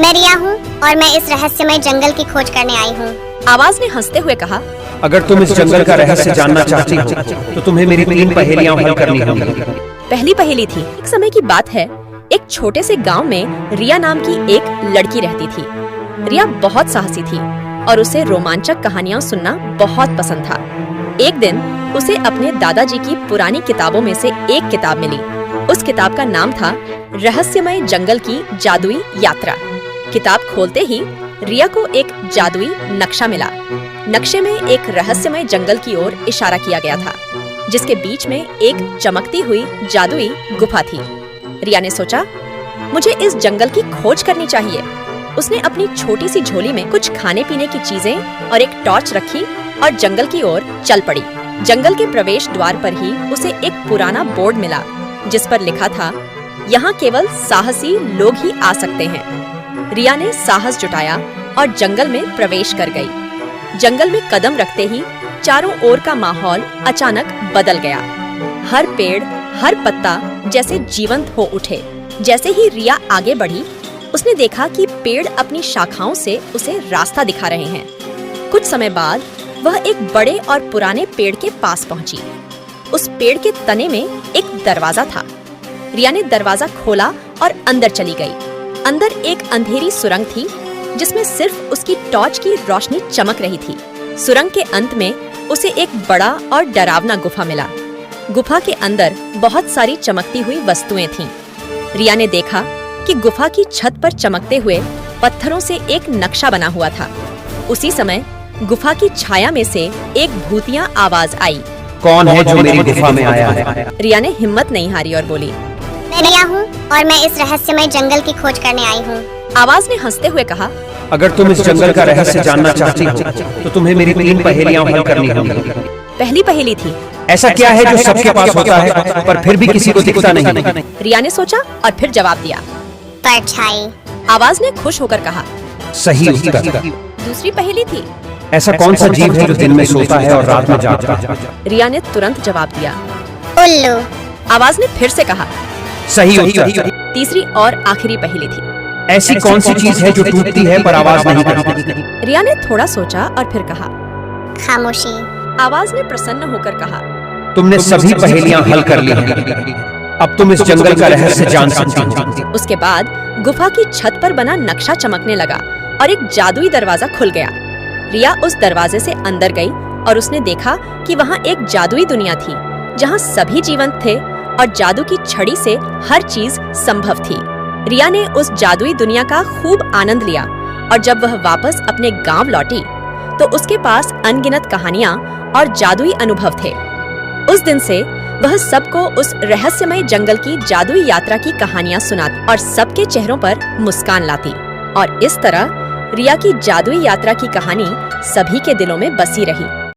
मैं रिया हूँ और मैं इस रहस्यमय जंगल की खोज करने आई हूँ। आवाज ने हंसते हुए कहा, अगर तुम इस जंगल का रहस्य जानना चाहती हो तो तुम्हें मेरी 3 पहेलियां हल करनी होंगी। पहली पहेली थी। एक समय की बात है, एक छोटे से गांव में रिया नाम की एक लड़की रहती थी। रिया बहुत साहसी थी और उसे रोमांचक कहानियां सुनना बहुत पसंद था। एक दिन उसे अपने दादाजी की पुरानी किताबों में से एक किताब मिली। उस किताब का नाम था रहस्यमय जंगल की जादुई यात्रा। किताब खोलते ही रिया को एक जादुई नक्शा मिला। नक्शे में एक रहस्यमय जंगल की ओर इशारा किया गया था, जिसके बीच में एक चमकती हुई जादुई गुफा थी। रिया ने सोचा, मुझे इस जंगल की खोज करनी चाहिए। उसने अपनी छोटी सी झोली में कुछ खाने पीने की चीजें और एक टॉर्च रखी और जंगल की ओर चल पड़ी। जंगल के प्रवेश द्वार पर ही उसे एक पुराना बोर्ड मिला, जिस पर लिखा था, यहाँ केवल साहसी लोग ही आ सकते हैं। रिया ने साहस जुटाया और जंगल में प्रवेश कर गई। जंगल में कदम रखते ही चारों ओर का माहौल अचानक बदल गया। हर पेड़, हर पत्ता जैसे जीवंत हो उठे। जैसे ही रिया आगे बढ़ी, उसने देखा कि पेड़ अपनी शाखाओं से उसे रास्ता दिखा रहे हैं। कुछ समय बाद वह एक बड़े और पुराने पेड़ के पास पहुंची। उस पेड़ के तने में एक दरवाजा था। रिया ने दरवाजा खोला और अंदर चली गई। अंदर एक अंधेरी सुरंग थी, जिसमें सिर्फ उसकी टॉर्च की रोशनी चमक रही थी। सुरंग के अंत में उसे एक बड़ा और डरावना गुफा मिला। गुफा के अंदर बहुत सारी चमकती हुई वस्तुएं थीं। रिया ने देखा कि गुफा की छत पर चमकते हुए पत्थरों से एक नक्शा बना हुआ था। उसी समय गुफा की छाया में से एक भूतिया आवाज आई। कौन है जो मेरी गुफा में आया है? रिया ने हिम्मत नहीं हारी और बोली, मैं रिया हूँ और मैं इस रहस्यमय जंगल की खोज करने आई हूँ। आवाज ने हंसते हुए कहा, अगर तुम इस जंगल का रहस्य जानना चाहती हो तो तुम्हें मेरी 3 पहेलियां हल करनी होंगी। पहली पहेली थी। ऐसा क्या है जो सबके पास होता है पर फिर भी किसी को दिखता नहीं? रिया ने सोचा और फिर जवाब दिया, परछाई। आवाज ने खुश होकर कहा, सही उत्तर। दूसरी पहेली थी। ऐसा कौन सा जीव है जो दिन में सोता है और रात में जागता है? रिया ने तुरंत जवाब दिया, उल्लू। आवाज ने फिर से कहा, सही उत्तर। तीसरी और आखिरी पहेली थी। ऐसी कौन सी चीज है जो टूटती है पर आवाज नहीं करती? रिया ने थोड़ा सोचा और फिर कहा, खामोशी। आवाज ने प्रसन्न होकर कहा, तुमने सभी पहेलियां हल कर ली हैं। अब तुम इस जंगल का रहस्य जान सकती हो। उसके बाद गुफा की छत पर बना नक्शा चमकने लगा और एक जादुई दरवाजा खुल गया। रिया उस दरवाजे से अंदर गई और उसने देखा कि वहाँ एक जादुई दुनिया थी, जहाँ सभी जीवंत थे और जादू की छड़ी से हर चीज संभव थी। रिया ने उस जादुई दुनिया का खूब आनंद लिया और जब वह वापस अपने गांव लौटी तो उसके पास अनगिनत कहानियां और जादुई अनुभव थे। उस दिन से वह सबको उस रहस्यमय जंगल की जादुई यात्रा की कहानियां सुनाती और सबके चेहरों पर मुस्कान लाती। और इस तरह रिया की जादुई यात्रा की कहानी सभी के दिलों में बसी रही।